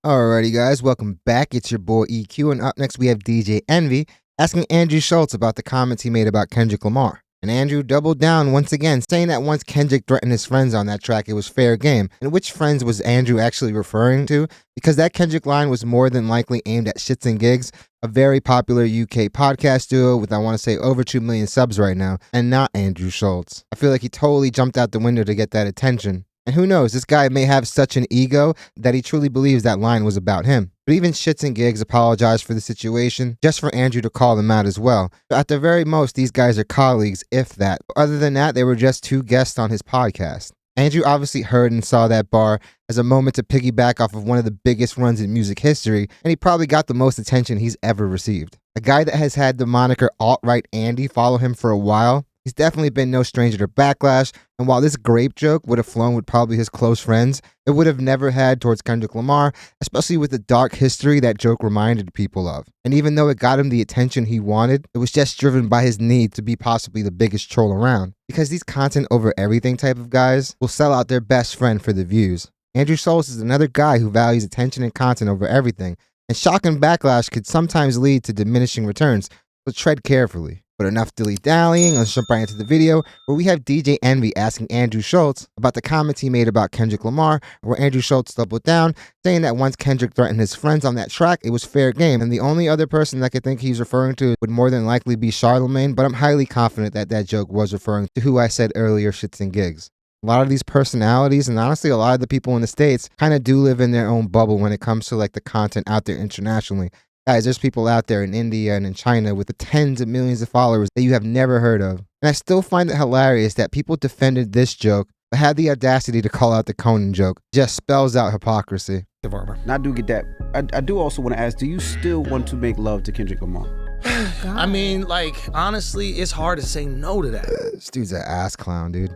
Alrighty guys, welcome back. It's your boy EQ, and up next we have DJ Envy asking Andrew Schulz about the comments he made about Kendrick Lamar. And Andrew doubled down once again, saying that once Kendrick threatened his friends on that track, it was fair game. And which friends was Andrew actually referring to? Because that Kendrick line was more than likely aimed at Shits and Gigs, a very popular UK podcast duo with, I want to say, over 2 million subs right now, and not Andrew Schulz. I feel like he totally jumped out the window to get that attention. And who knows, this guy may have such an ego that he truly believes that line was about him. But even Shits and Gigs apologized for the situation, just for Andrew to call them out as well. So at the very most, these guys are colleagues, if that. Other than that, they were just two guests on his podcast. Andrew obviously heard and saw that bar as a moment to piggyback off of one of the biggest runs in music history, and he probably got the most attention he's ever received. A guy that has had the moniker Alt-Right Andy follow him for a while, he's definitely been no stranger to backlash, and while this grape joke would have flown with probably his close friends, it would have never had towards Kendrick Lamar, especially with the dark history that joke reminded people of. And even though it got him the attention he wanted, it was just driven by his need to be possibly the biggest troll around. Because these content over everything type of guys will sell out their best friend for the views. Andrew Schulz is another guy who values attention and content over everything, and shock and backlash could sometimes lead to diminishing returns, so tread carefully. But enough dilly-dallying, let's jump right into the video where we have DJ Envy asking Andrew Schulz about the comments he made about Kendrick Lamar, where Andrew Schulz doubled down, saying that once Kendrick threatened his friends on that track, it was fair game, and the only other person that could think he's referring to would more than likely be Charlemagne, but I'm highly confident that that joke was referring to who I said earlier, Shits and Gigs. A lot of these personalities, and honestly a lot of the people in the States, kind of do live in their own bubble when it comes to like the content out there internationally. Guys, there's people out there in India and in China with the tens of millions of followers that you have never heard of. And I still find it hilarious that people defended this joke, but had the audacity to call out the Conan joke. Just spells out hypocrisy. And I do get that. I do also want to ask, do you still want to make love to Kendrick Lamar? I mean, like, honestly, it's hard to say no to that. This dude's an ass clown, dude.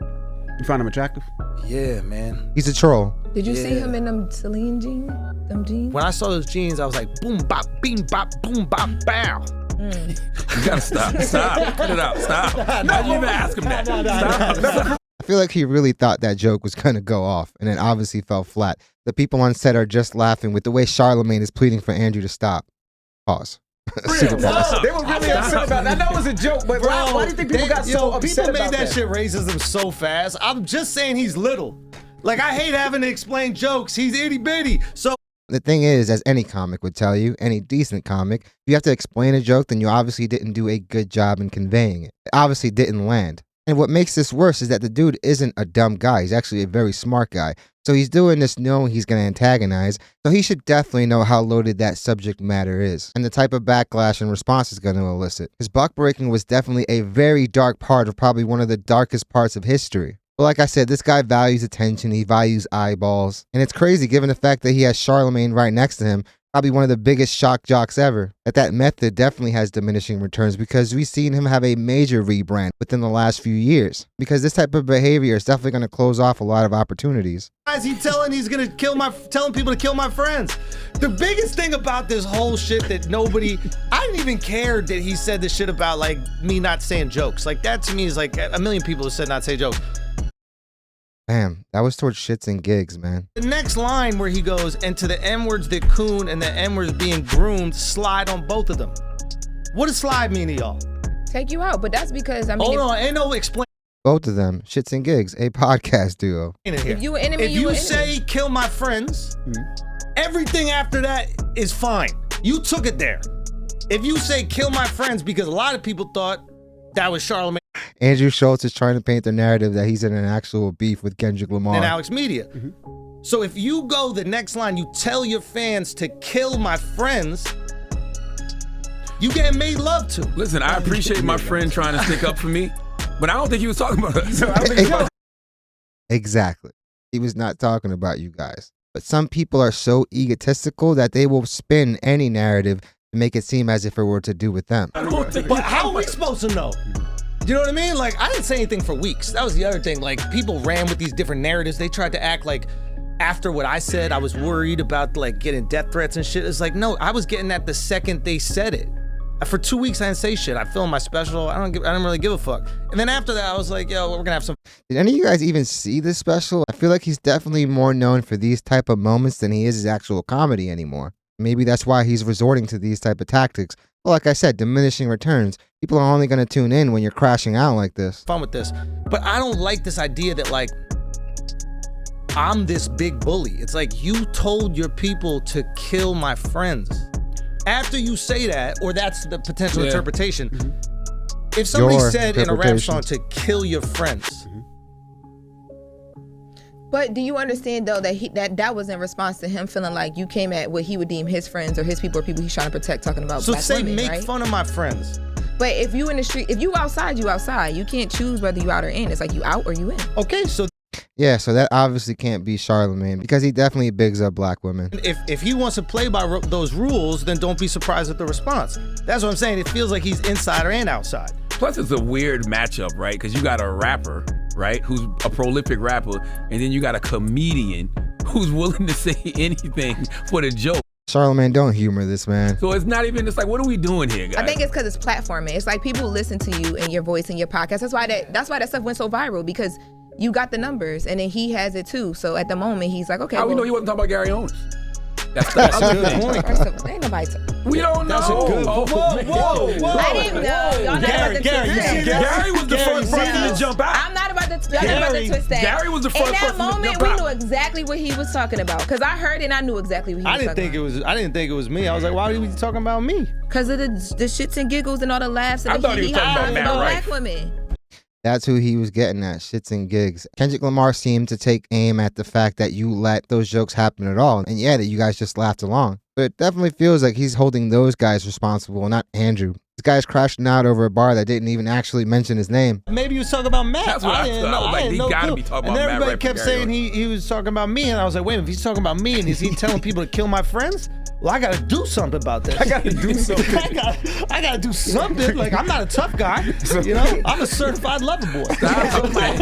You find him attractive? Yeah, man. He's a troll. Did you see him in them Celine jeans? Them jeans? When I saw those jeans, I was like, boom, bop, beam, bop, boom, bop, bow. You gotta stop. Stop. Cut it out. Stop. Why'd you even ask him that? Stop. I feel like he really thought that joke was gonna go off, and it obviously fell flat. The people on set are just laughing with the way Charlemagne is pleading for Andrew to stop. Pause. Super pause. They were really upset about it. I know it was a joke, but why do you think people got so upset people about made that shit raises them so fast. I'm just saying he's little. Like, I hate having to explain jokes. He's itty bitty. So the thing is, as any comic would tell you, any decent comic, if you have to explain a joke, then you obviously didn't do a good job in conveying it. It obviously didn't land. And what makes this worse is that the dude isn't a dumb guy. He's actually a very smart guy. So he's doing this knowing he's going to antagonize, so he should definitely know how loaded that subject matter is, and the type of backlash and response is going to elicit. His buck breaking was definitely a very dark part of probably one of the darkest parts of history. But like I said, this guy values attention, he values eyeballs, and it's crazy given the fact that he has Charlemagne right next to him, probably one of the biggest shock jocks ever. That method definitely has diminishing returns because we've seen him have a major rebrand within the last few years. Because this type of behavior is definitely going to close off a lot of opportunities. why is he telling telling people to kill my friends? The biggest thing about this whole shit that I didn't even care that he said this shit about like me not saying jokes. Like that to me is like a million people have said not say jokes. Damn, that was towards Shits and Gigs, man. The next line where he goes, and to the N-words that coon and the N-words being groomed, slide on both of them. What does slide mean to y'all? Take you out, but that's because, I mean. Hold on, ain't no explain. Both of them, Shits and Gigs, a podcast duo. If you an enemy, if you say kill my friends, everything after that is fine. You took it there. If you say kill my friends, because a lot of people thought that was Charlemagne Andrew Schulz is trying to paint the narrative that he's in an actual beef with Kendrick Lamar. and Alex Media. So if you go the next line, you tell your fans to kill my friends, you getting made love to. Listen, I appreciate my friend trying to stick up for me, but I don't think he was talking about us. Exactly. He was not talking about you guys. But some people are so egotistical that they will spin any narrative to make it seem as if it were to do with them. But how are we supposed to know? You know what I mean? Like, I didn't say anything for weeks. That was the other thing. Like, people ran with these different narratives. They tried to act like after what I said, I was worried about like getting death threats and shit. It's like, no, I was getting that the second they said it. For 2 weeks, I didn't say shit. I filmed my special. I didn't really give a fuck. And then after that, I was like, yo, we're gonna have some. Did any of you guys even see this special? I feel like he's definitely more known for these type of moments than he is his actual comedy anymore. Maybe that's why he's resorting to these type of tactics. Well, like I said, diminishing returns. People are only gonna tune in when you're crashing out like this. Fun with this, but I don't like this idea that like I'm this big bully. It's like you told your people to kill my friends. After you say that, or that's the potential interpretation. If somebody said in a rap song to kill your friends. But do you understand though that that was in response to him feeling like you came at what he would deem his friends or his people or people he's trying to protect, talking about So black say women, make right? fun of my friends. But if you in the street, if you outside, you outside. You can't choose whether you out or in. It's like you out or you in. Okay, so Yeah, so that obviously can't be Charlemagne because he definitely bigs up black women. if he wants to play by those rules, then don't be surprised at the response. That's what I'm saying. It feels like he's inside and outside. Plus, it's a weird matchup, right? Because you got a rapper, right, who's a prolific rapper, and then you got a comedian who's willing to say anything for the joke. Charlemagne, don't humor this man. So it's not even, it's like, what are we doing here, guys? I think it's because it's platforming. It's like people listen to you and your voice and your podcast. That's why that stuff went so viral, because you got the numbers and then he has it too. So at the moment he's like, okay. How we know he wasn't talking about Gary Owens? That's the other thing. First of all, ain't nobody We don't know. That's a good. Whoa. I didn't know. Y'all not about to Gary, twist you see that. that? Gary was the first person to jump out. I'm not about to. Y'all not about to twist that. Gary was the first In that person to moment, jump we out. knew exactly what he was talking about because I heard it and I knew exactly what he was talking about. I didn't think it was me. I was like, why are you talking about me? Because of the shits and giggles and all the laughs and I the thought he was talking about Matt black Rife. women. That's who he was getting at, shits and gigs. Kendrick Lamar seemed to take aim at the fact that you let those jokes happen at all, and yeah, that you guys just laughed along. But it definitely feels like he's holding those guys responsible, not Andrew. This guy's crashing out over a bar that didn't even actually mention his name. Maybe he was talking about Matt. That's what I didn't thought. know. I was like, didn't he know gotta too. be talking and about Matt everybody Rife kept and Gary saying he was talking about me, and I was like, wait, if he's talking about me and is he telling people to kill my friends? Well, I gotta do something about that. I gotta do something. I gotta do something. Like, I'm not a tough guy. You know, I'm a certified lover boy. Oh my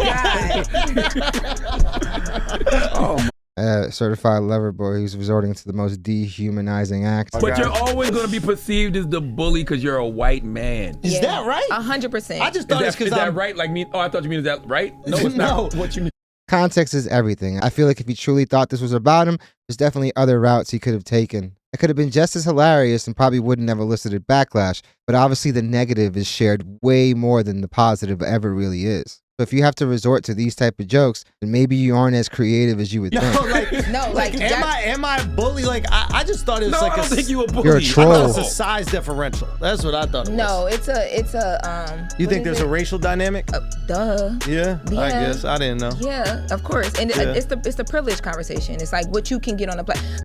God. Certified lover boy who's resorting to the most dehumanizing acts. But you're always going to be perceived as the bully because you're a white man. Is that right? 100%. I just thought it's Is because that I'm right? Like me? Oh, I thought you mean is that right? No, it's not. What you mean? Context is everything. I feel like if he truly thought this was about him, there's definitely other routes he could have taken. It could have been just as hilarious and probably wouldn't have elicited backlash, but obviously the negative is shared way more than the positive ever really is. So if you have to resort to these type of jokes, then maybe you aren't as creative as you would think. Am I a bully? Like, I just thought it was No, like I don't think you a bully. You're a I thought troll. it's a size differential. That's what I thought it was. No, it's a You what think is there's it? a racial dynamic? Duh. Yeah, I Yeah. guess. I didn't know. Yeah, of course. And Yeah. it's the privilege conversation. It's like what you can get on the platform.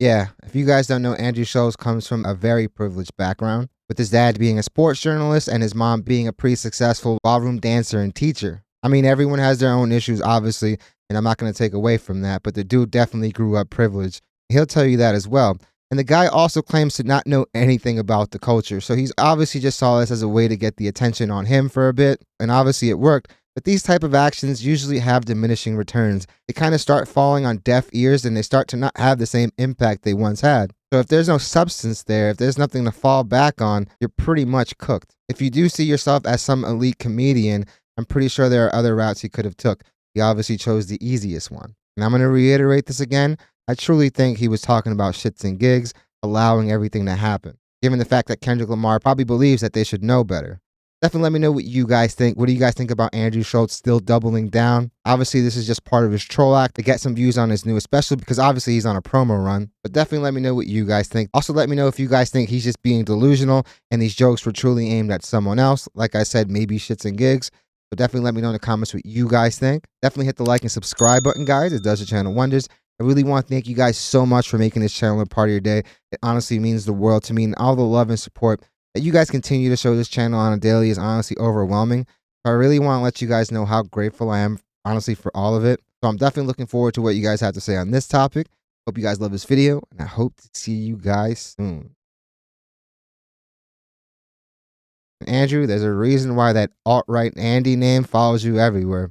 Yeah, if you guys don't know, Andrew Schulz comes from a very privileged background, with his dad being a sports journalist and his mom being a pretty successful ballroom dancer and teacher. I mean, everyone has their own issues, obviously, and I'm not going to take away from that, but the dude definitely grew up privileged. He'll tell you that as well. And the guy also claims to not know anything about the culture, so he's obviously just saw this as a way to get the attention on him for a bit, and obviously it worked. But these type of actions usually have diminishing returns. They kind of start falling on deaf ears and they start to not have the same impact they once had. So if there's no substance there, if there's nothing to fall back on, you're pretty much cooked. If you do see yourself as some elite comedian, I'm pretty sure there are other routes he could have took. He obviously chose the easiest one. And I'm going to reiterate this again. I truly think he was talking about shits and gigs, allowing everything to happen, given the fact that Kendrick Lamar probably believes that they should know better. Definitely let me know what you guys think. What do you guys think about Andrew Schulz still doubling down? Obviously, this is just part of his troll act to get some views on his new, especially because obviously he's on a promo run. But definitely let me know what you guys think. Also, let me know if you guys think he's just being delusional and these jokes were truly aimed at someone else. Like I said, maybe shits and gigs. But definitely let me know in the comments what you guys think. Definitely hit the like and subscribe button, guys. It does the channel wonders. I really want to thank you guys so much for making this channel a part of your day. It honestly means the world to me, and all the love and support that you guys continue to show this channel on a daily is honestly overwhelming. So I really want to let you guys know how grateful I am, honestly, for all of it. So I'm definitely looking forward to what you guys have to say on this topic. Hope you guys love this video, and I hope to see you guys soon. Andrew, there's a reason why that alt-right Andy name follows you everywhere.